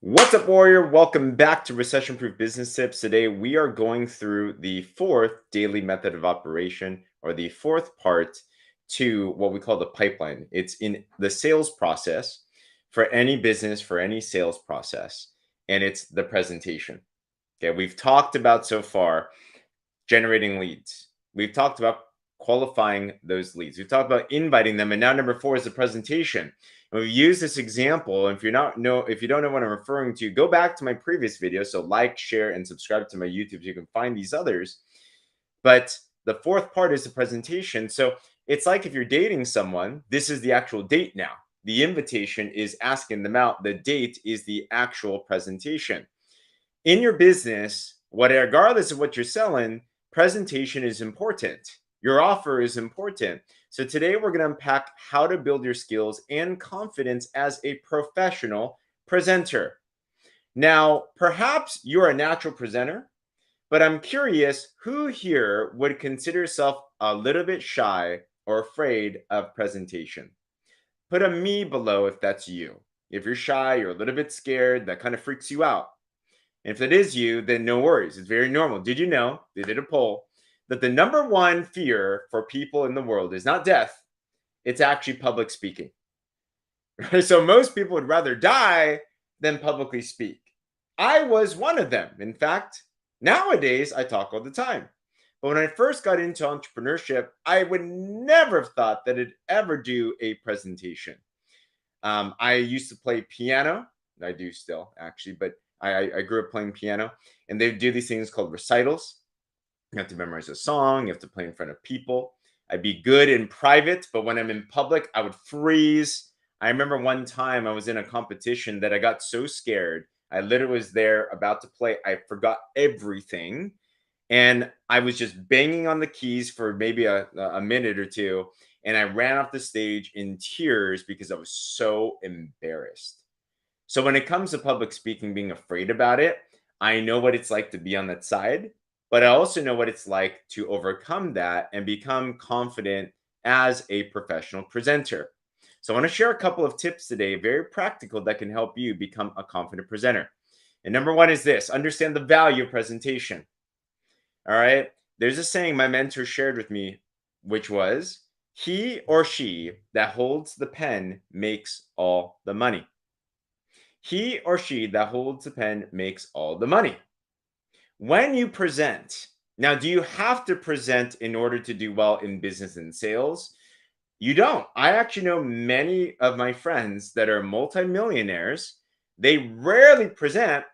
What's up, Warrior? Welcome back to Recession Proof Business Tips. Today, we are going through the fourth daily method of operation, or the fourth part to what we call the pipeline. It's in the sales process for any business, for any sales process, and it's the presentation. Okay, we've talked about so far generating leads. We've talked about qualifying those leads. We've talked about inviting them, and now number four is the presentation. And we've used this example. And if you don't know what I'm referring to, go back to my previous video. So like, share, and subscribe to my YouTube so you can find these others. But the fourth part is the presentation. So it's like if you're dating someone, this is the actual date now. The invitation is asking them out. The date is the actual presentation. In your business, regardless of what you're selling, presentation is important. Your offer is important. So today we're going to unpack how to build your skills and confidence as a professional presenter. Now, perhaps you're a natural presenter, but I'm curious who here would consider yourself a little bit shy or afraid of presentation. Put a me below if that's you. If you're shy, you're a little bit scared, that kind of freaks you out. If it is you, then no worries. It's very normal. Did you know, they did a poll, that the number one fear for people in the world is not death, it's actually public speaking. So most people would rather die than publicly speak. I was one of them. In fact, nowadays I talk all the time. But when I first got into entrepreneurship, I would never have thought that I'd ever do a presentation. I used to play piano. I do still, actually, but I grew up playing piano, and they do these things called recitals. You have to memorize a song, you have to play in front of people. I'd be good in private, but when I'm in public, I would freeze. I remember one time I was in a competition that I got so scared. I literally was there about to play. I forgot everything. And I was just banging on the keys for maybe a minute or two. And I ran off the stage in tears because I was so embarrassed. So when it comes to public speaking, being afraid about it, I know what it's like to be on that side, but I also know what it's like to overcome that and become confident as a professional presenter. So I want to share a couple of tips today, very practical, that can help you become a confident presenter. And number one is this: understand the value of presentation. All right. There's a saying my mentor shared with me, which was, he or she that holds the pen makes all the money. He or she that holds the pen makes all the money. When you present, now, do you have to present in order to do well in business and sales? You don't. I actually know many of my friends that are multimillionaires. They rarely present.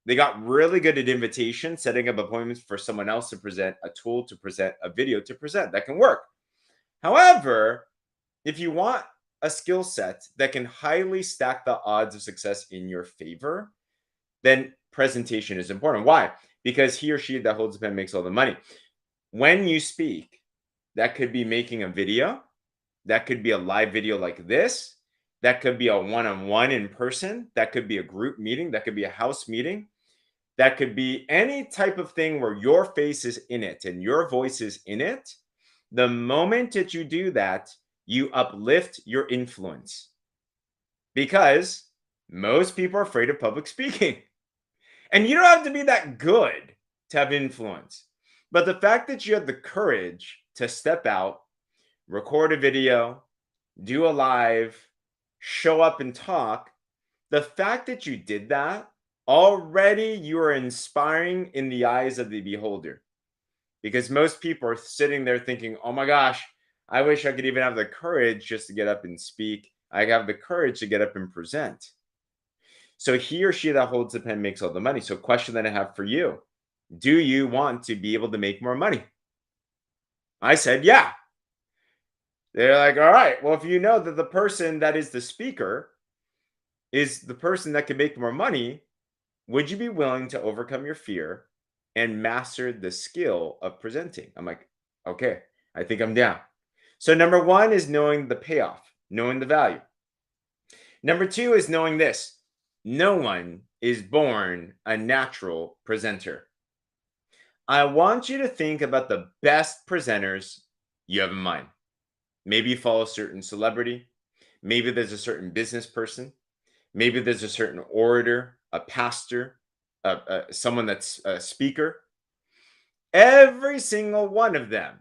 They got really good at invitation, setting up appointments for someone else to present, a tool to present, a video to present. That can work. However, if you want a skill set that can highly stack the odds of success in your favor, then presentation is important. Why? Because he or she that holds the pen makes all the money. When you speak, that could be making a video, that could be a live video like this, that could be a one-on-one in person, that could be a group meeting, that could be a house meeting, that could be any type of thing where your face is in it and your voice is in it. The moment that you do that, you uplift your influence, because most people are afraid of public speaking. And you don't have to be that good to have influence. But the fact that you have the courage to step out, record a video, do a live, show up and talk, the fact that you did that, already you are inspiring in the eyes of the beholder. Because most people are sitting there thinking, oh my gosh, I wish I could even have the courage just to get up and speak. I have the courage to get up and present. So he or she that holds the pen makes all the money. So question that I have for you: do you want to be able to make more money? I said, yeah. They're like, all right, well, if you know that the person that is the speaker is the person that can make more money, would you be willing to overcome your fear and master the skill of presenting? I'm like, okay, I think I'm down. So number one is knowing the payoff, knowing the value. Number two is knowing this: no one is born a natural presenter. I want you to think about the best presenters you have in mind. Maybe you follow a certain celebrity. Maybe there's a certain business person. Maybe there's a certain orator, a pastor, someone that's a speaker, every single one of them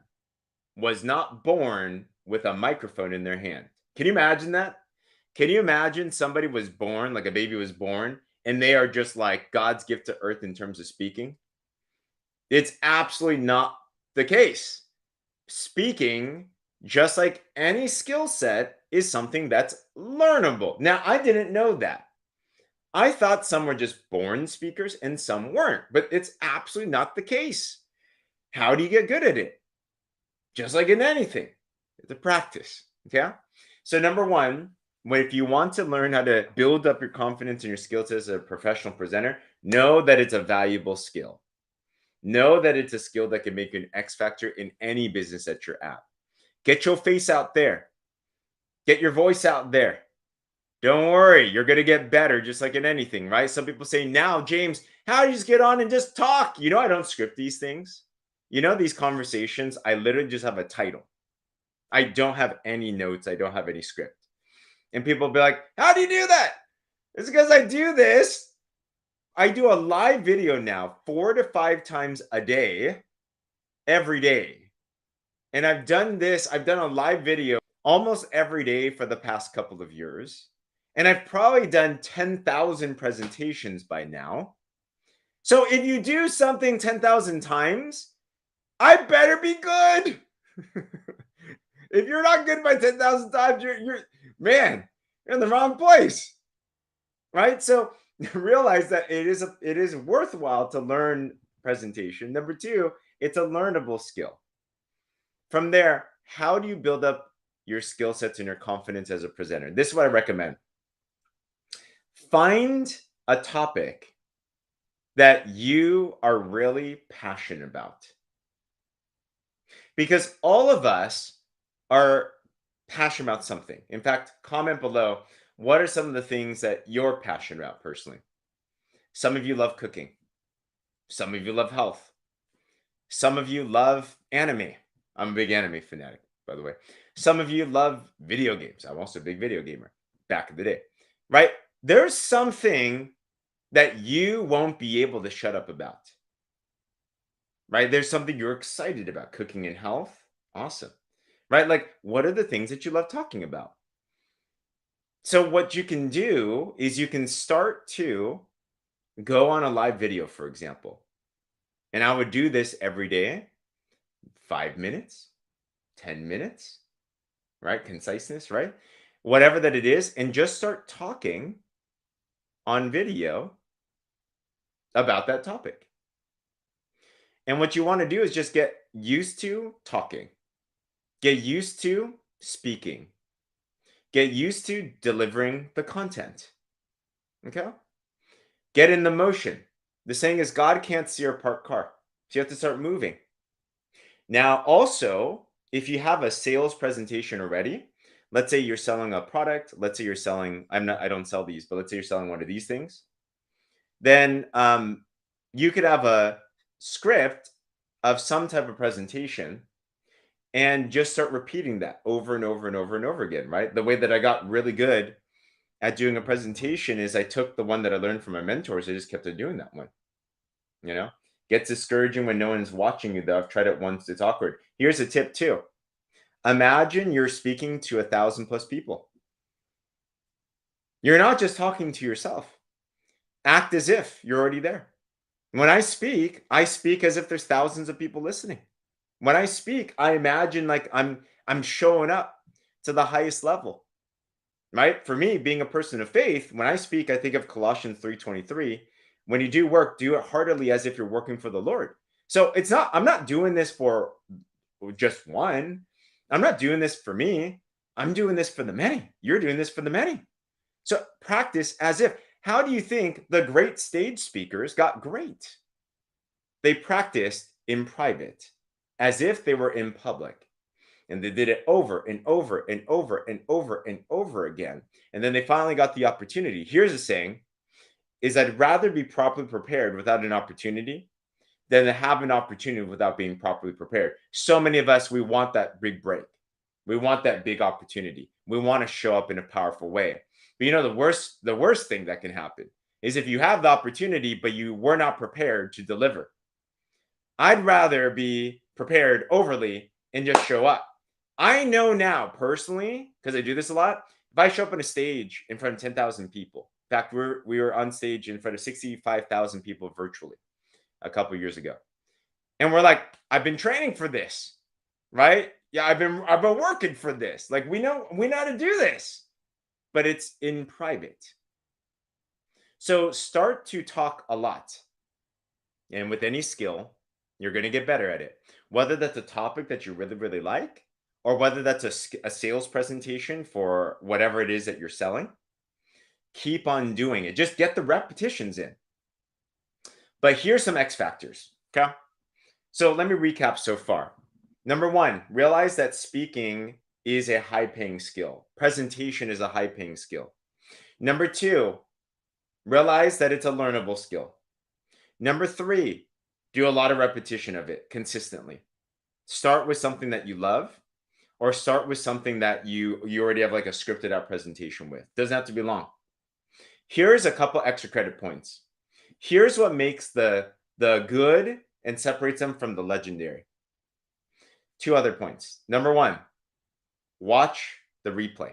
was not born with a microphone in their hand. Can you imagine that? Can you imagine somebody was born, like a baby was born, and they are just like God's gift to earth in terms of speaking? It's absolutely not the case. Speaking, just like any skill set, is something that's learnable. Now, I didn't know that. I thought some were just born speakers and some weren't, but it's absolutely not the case. How do you get good at it? Just like in anything, it's a practice. Okay. So, number one, if you want to learn how to build up your confidence and your skills as a professional presenter, know that it's a valuable skill. Know that it's a skill that can make you an X factor in any business that you're at. Get your face out there, get your voice out there. Don't worry, you're going to get better just like in anything, right? Some people say, now, James, how do you just get on and just talk? I don't script these things. These conversations, I literally just have a title. I don't have any notes. I don't have any script. And people will be like, how do you do that? It's because I do this. I do a live video now 4 to 5 times a day, every day. And I've done a live video almost every day for the past couple of years. And I've probably done 10,000 presentations by now. So if you do something 10,000 times, I better be good. If you're not good by 10,000 times, you're in the wrong place. Right? So realize that it is worthwhile to learn presentation. Number two, it's a learnable skill. From there, how do you build up your skill sets and your confidence as a presenter? This is what I recommend. Find a topic that you are really passionate about. Because all of us are passionate about something. In fact, comment below, what are some of the things that you're passionate about personally? Some of you love cooking. Some of you love health. Some of you love anime. I'm a big anime fanatic, by the way. Some of you love video games. I'm also a big video gamer back in the day, right? There's something that you won't be able to shut up about, right? There's something you're excited about, cooking and health. Awesome, right? Like, what are the things that you love talking about? So what you can do is you can start to go on a live video, for example. And I would do this every day, 5 minutes, 10 minutes, right? Conciseness, right? Whatever that it is, and just start talking on video about that topic. And what you want to do is just get used to talking, get used to speaking, get used to delivering the content. Okay? Get in the motion. The saying is, God can't see a parked car. So you have to start moving. Now, also, if you have a sales presentation already, let's say you're selling a product, let's say you're selling, I don't sell these, but let's say you're selling one of these things, then you could have a script of some type of presentation and just start repeating that over and over and over and over again, right? The way that I got really good at doing a presentation is I took the one that I learned from my mentors. I just kept on doing that one. Gets discouraging when no one's watching you, though. I've tried it once. It's awkward. Here's a tip too. Imagine you're speaking to 1,000+ people. You're not just talking to yourself. Act as if you're already there. When I speak as if there's thousands of people listening. When I speak, I imagine like I'm showing up to the highest level. Right? For me, being a person of faith, when I speak, I think of Colossians 3:23. When you do work, do it heartily as if you're working for the Lord. So I'm not doing this for just one. I'm not doing this for me. I'm doing this for the many. You're doing this for the many. So practice as if. How do you think the great stage speakers got great? They practiced in private as if they were in public. And they did it over and over and over and over and over again. And then they finally got the opportunity. Here's a saying, is I'd rather be properly prepared without an opportunity than to have an opportunity without being properly prepared. So many of us, we want that big break. We want that big opportunity. We want to show up in a powerful way. But the worst thing that can happen is if you have the opportunity, but you were not prepared to deliver. I'd rather be prepared overly and just show up. I know now personally, because I do this a lot, if I show up on a stage in front of 10,000 people, in fact, we were on stage in front of 65,000 people virtually a couple years ago. And we're like, I've been training for this, right? Yeah, I've been working for this. Like we know how to do this, but it's in private. So start to talk a lot. And with any skill, you're going to get better at it. Whether that's a topic that you really, really like, or whether that's a sales presentation for whatever it is that you're selling, keep on doing it. Just get the repetitions in. But here's some X factors. Okay. So let me recap so far. Number one, realize that speaking is a high paying skill, presentation is a high paying skill. Number two, realize that it's a learnable skill. Number three, do a lot of repetition of it consistently. Start with something that you love, or start with something that you already have like a scripted out presentation with. Doesn't have to be long. Here's a couple extra credit points. Here's what makes the good and separates them from the legendary. Two other points. Number one, watch the replay.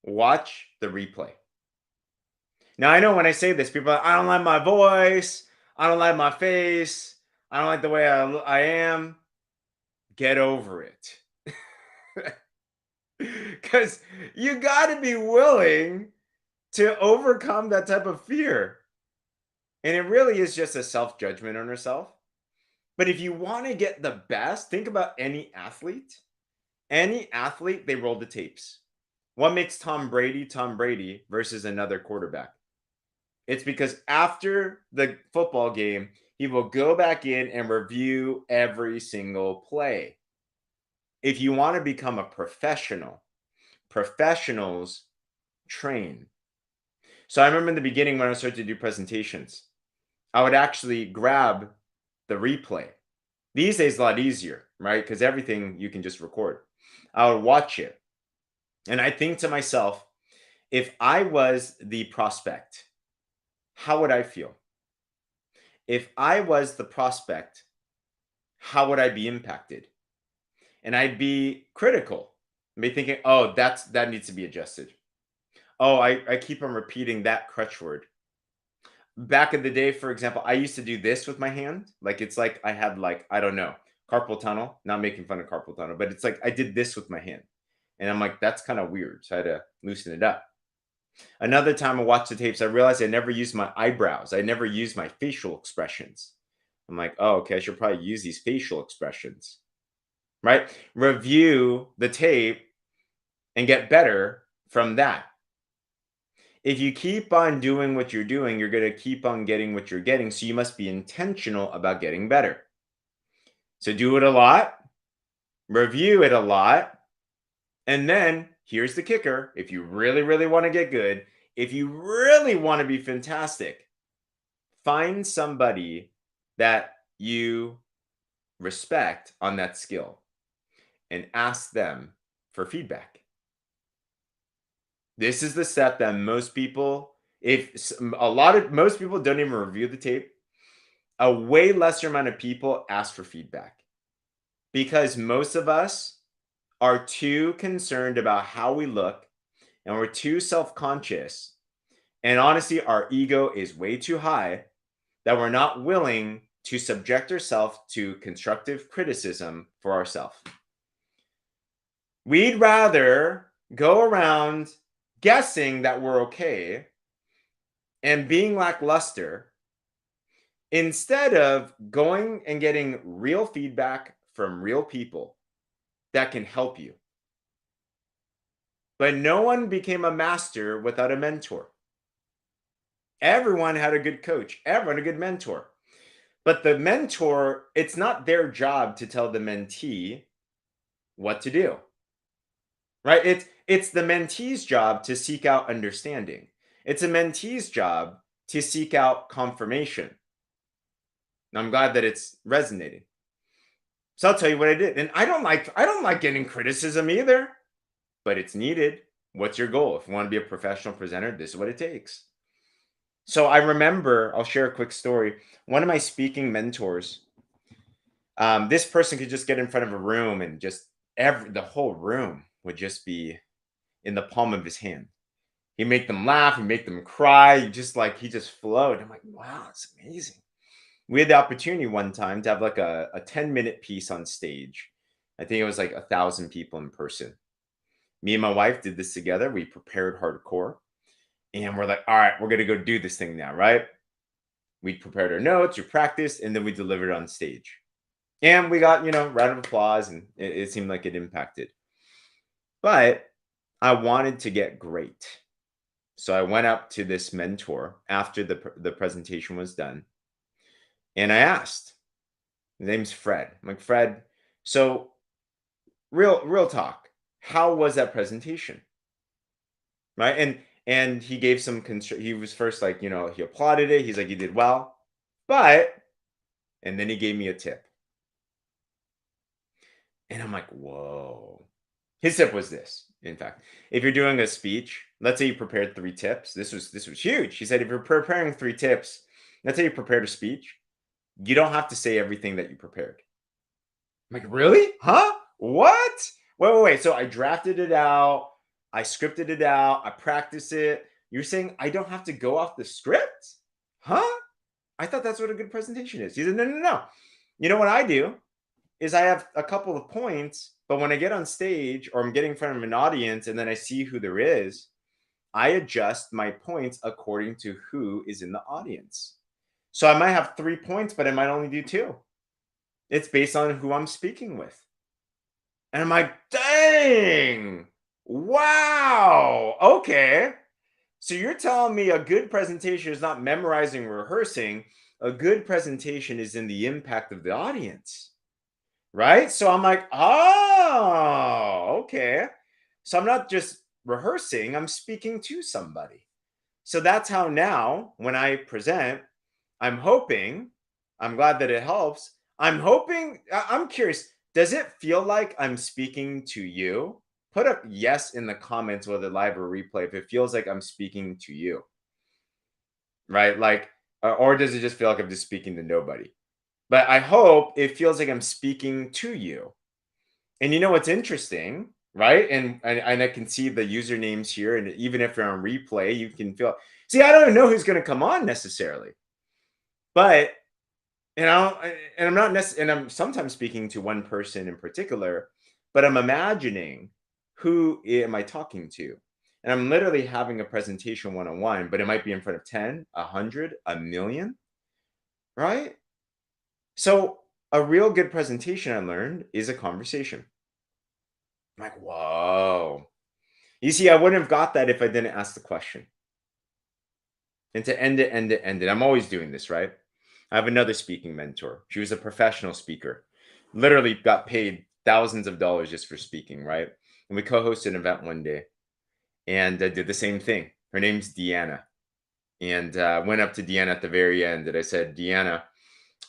Watch the replay. Now, I know when I say this, people are like, I don't like my voice. I don't like my face. I don't like the way I am. Get over it. Because you got to be willing to overcome that type of fear. And it really is just a self judgment on yourself. But if you want to get the best, think about any athlete. Any athlete, they roll the tapes. What makes Tom Brady versus another quarterback? It's because after the football game, he will go back in and review every single play. If you want to become a professional, professionals train. So I remember in the beginning when I started to do presentations, I would actually grab the replay. These days, a lot easier, right? Because everything you can just record. I would watch it. And I think to myself, if I was the prospect, how would I feel? If I was the prospect, how would I be impacted? And I'd be critical. I'd be thinking, oh, that needs to be adjusted. Oh, I keep on repeating that crutch word. Back in the day, for example, I used to do this with my hand. Like it's like I had like, I don't know, carpal tunnel, not making fun of carpal tunnel, but it's like I did this with my hand. And I'm like, that's kind of weird. So I had to loosen it up. Another time I watched the tapes, I realized I never used my eyebrows. I never used my facial expressions. I'm like, oh, okay, I should probably use these facial expressions, right? Review the tape and get better from that. If you keep on doing what you're doing, you're going to keep on getting what you're getting. So you must be intentional about getting better. So do it a lot, review it a lot, and then here's the kicker. If you really, really want to get good, if you really want to be fantastic, find somebody that you respect on that skill and ask them for feedback. This is the step that most people, most people don't even review the tape. A way lesser amount of people ask for feedback because most of us are too concerned about how we look and we're too self-conscious. And honestly, our ego is way too high that we're not willing to subject ourselves to constructive criticism for ourselves. We'd rather go around guessing that we're okay and being lackluster instead of going and getting real feedback from real people that can help you. But no one became a master without a mentor. Everyone had a good coach, everyone a good mentor. But the mentor, it's not their job to tell the mentee what to do. Right? It's the mentee's job to seek out understanding. It's a mentee's job to seek out confirmation. I'm glad that it's resonating. So I'll tell you what I did. And I don't like getting criticism either, but it's needed. What's your goal? If you want to be a professional presenter, this is what it takes. So I remember, I'll share a quick story. One of my speaking mentors, this person could just get in front of a room and just the whole room would just be in the palm of his hand. He'd make them laugh, he'd make them cry, he just flowed. I'm like, wow, it's amazing. We had the opportunity one time to have like a 10-minute piece on stage. I think it was like 1,000 people in person. Me and my wife did this together. We prepared hardcore and we're like, all right, we're gonna go do this thing now, right? We prepared our notes, we practiced, and then we delivered on stage. And we got, round of applause, and it seemed like it impacted. But I wanted to get great. So I went up to this mentor after the presentation was done, and I asked. His name's Fred. I'm like, Fred, so real talk. How was that presentation? Right? And he gave some he was first like, he applauded it. He's like, you did well. But and then he gave me a tip. And I'm like, whoa. His tip was this. In fact, if you're doing a speech, let's say you prepared 3 tips. This was huge. He said, if you're preparing 3 tips, let's say you prepared a speech, you don't have to say everything that you prepared. I'm like, really? Huh? What? Wait. So I drafted it out, I scripted it out, I practiced it. You're saying I don't have to go off the script? Huh? I thought that's what a good presentation is. He said, no. You know what I do? Is I have a couple of points, but when I get on stage or I'm getting in front of an audience and then I see who there is, I adjust my points according to who is in the audience. So I might have 3 points, but I might only do 2. It's based on who I'm speaking with. And I'm like, dang, wow, okay. So you're telling me a good presentation is not memorizing, rehearsing. A good presentation is in the impact of the audience. Right? So I'm like, "Oh, okay." So I'm not just rehearsing, I'm speaking to somebody. So that's how now when I present, I'm hoping, I'm glad that it helps. I'm curious, does it feel like I'm speaking to you? Put a yes in the comments, whether live or replay, if it feels like I'm speaking to you, right? Like, or does it just feel like I'm just speaking to nobody? But I hope it feels like I'm speaking to you. And you know what's interesting, right? And I can see the usernames here, and even if you're on replay, you can feel. See, I don't know who's going to come on necessarily, but and I'm not and I'm sometimes speaking to one person in particular, but I'm imagining who am I talking to, and I'm literally having a presentation one on one, but it might be in front of 10, 100, a million, right? So a real good presentation I learned is a conversation. I'm like, whoa. You see, I wouldn't have got that if I didn't ask the question. And to end it. I'm always doing this, right? I have another speaking mentor. She was a professional speaker, literally got paid thousands of dollars just for speaking, right? And we co hosted an event one day and did the same thing. Her name's Deanna. And went up to Deanna at the very end and I said, Deanna,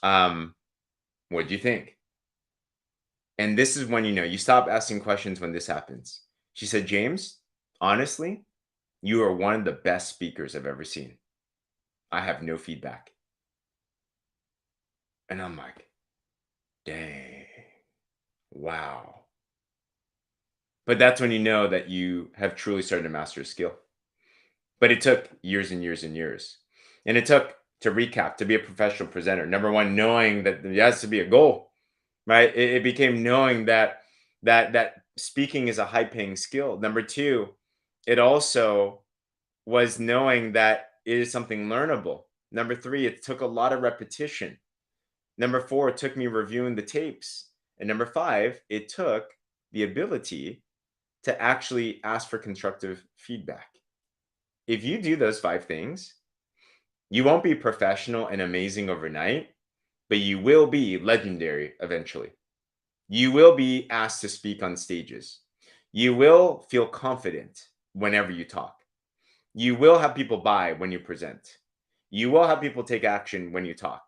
um, what do you think? And this is when you stop asking questions when this happens. She said, James, honestly, you are one of the best speakers I've ever seen. I have no feedback. And I'm like, dang, wow. But that's when you know that you have truly started to master a skill. But it took years and years and years. And it took, to recap, to be a professional presenter. Number one, knowing that there has to be a goal, right? It became knowing that speaking is a high paying skill. Number two, it also was knowing that it is something learnable. Number three, it took a lot of repetition. Number four, it took me reviewing the tapes. And number five, it took the ability to actually ask for constructive feedback. If you do those 5 things, you won't be professional and amazing overnight, but you will be legendary eventually. You will be asked to speak on stages. You will feel confident whenever you talk. You will have people buy when you present. You will have people take action when you talk.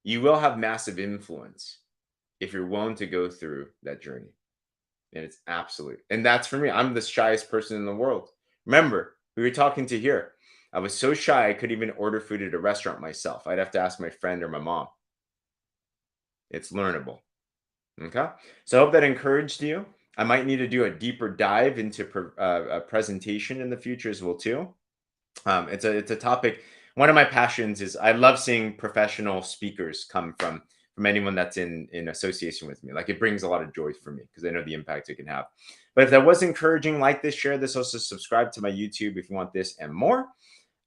You will have massive influence if you're willing to go through that journey. And it's absolute. And that's for me. I'm the shyest person in the world. Remember, who you're talking to here. I was so shy I couldn't even order food at a restaurant myself. I'd have to ask my friend or my mom. It's learnable. Okay. So I hope that encouraged you. I might need to do a deeper dive into a presentation in the future as well too. It's a topic. One of my passions is I love seeing professional speakers come from anyone that's in association with me. Like it brings a lot of joy for me because I know the impact it can have. But if that was encouraging, like this, share this. Also subscribe to my YouTube if you want this and more.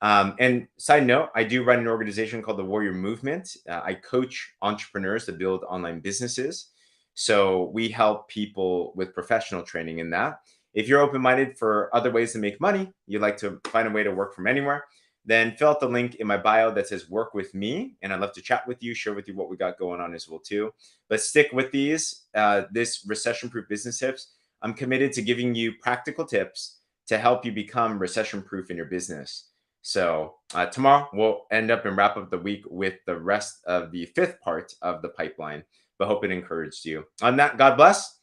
And side note, I do run an organization called the Warrior Movement. I coach entrepreneurs to build online businesses. So we help people with professional training in that. If you're open minded for other ways to make money, you'd like to find a way to work from anywhere, then fill out the link in my bio that says work with me. And I'd love to chat with you, share with you what we got going on as well too. But stick with this recession proof business tips. I'm committed to giving you practical tips to help you become recession proof in your business. So tomorrow we'll end up and wrap up the week with the rest of the fifth part of the pipeline. But hope it encouraged you. On that, God bless.